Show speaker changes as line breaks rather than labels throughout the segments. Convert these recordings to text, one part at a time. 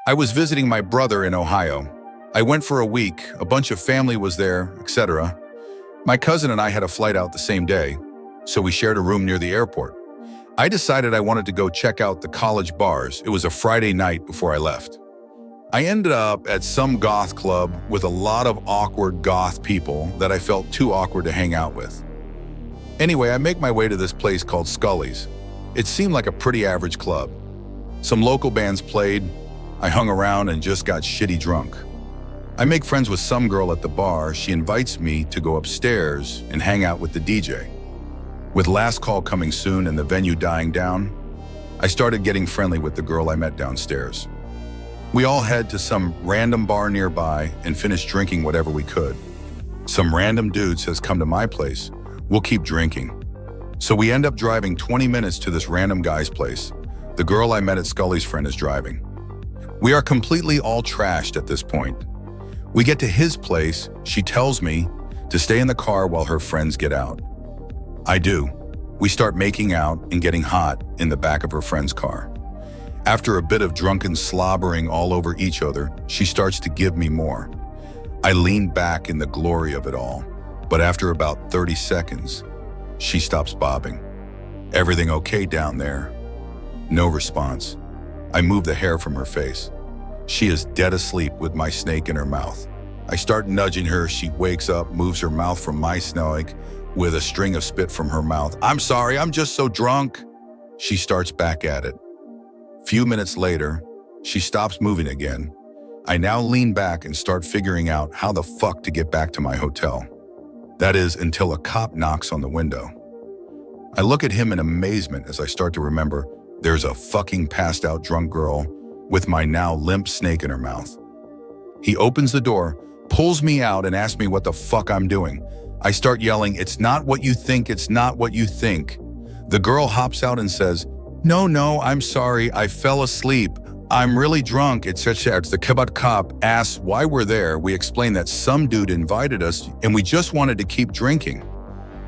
I was visiting my brother in Ohio. I went for a week, a bunch of family was there, etc. My cousin and I had a flight out the same day, so we shared a room near the airport. I decided I wanted to go check out the college bars. It was a Friday night before I left. I ended up at some goth club with a lot of awkward goth people that I felt too awkward to hang out with. Anyway, I make my way to this place called Scully's. It seemed like a pretty average club. Some local bands played. I hung around and just got shitty drunk. I make friends with some girl at the bar. She invites me to go upstairs and hang out with the DJ. With last call coming soon and the venue dying down, I started getting friendly with the girl I met downstairs. We all head to some random bar nearby and finish drinking whatever we could. Some random dude says, "Come to my place, we'll keep drinking." So we end up driving 20 minutes to this random guy's place. The girl I met at Scully's friend is driving. We are completely all trashed at this point. We get to his place. She tells me to stay in the car while her friends get out. I do. We start making out and getting hot in the back of her friend's car. After a bit of drunken slobbering all over each other, she starts to give me more. I lean back in the glory of it all, but after about 30 seconds, she stops bobbing. "Everything okay down there?" No response. I move the hair from her face. She is dead asleep with my snake in her mouth. I start nudging her. She wakes up, moves her mouth from my snake with a string of spit from her mouth. "I'm sorry, I'm just so drunk." She starts back at it. Few minutes later, she stops moving again. I now lean back and start figuring out how the fuck to get back to my hotel. That is, until a cop knocks on the window. I look at him in amazement as I start to remember there's a fucking passed out drunk girl with my now limp snake in her mouth. He opens the door, pulls me out, and asks me what the fuck I'm doing. I start yelling, "It's not what you think, it's not what you think." The girl hops out and says, No, I'm sorry, I fell asleep. I'm really drunk, etc." The cop asks why we're there. We explain that some dude invited us and we just wanted to keep drinking.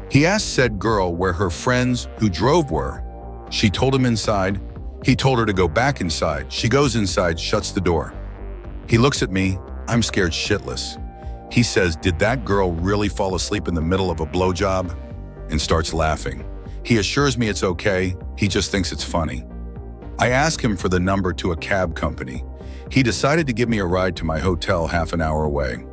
He asked said girl where her friends who drove were. She told him inside. He told her to go back inside. She goes inside, shuts the door. He looks at me. I'm scared shitless. He says, "Did that girl really fall asleep in the middle of a blowjob?" and starts laughing. He assures me it's okay. He just thinks it's funny. I ask him for the number to a cab company. He decided to give me a ride to my hotel half an hour away.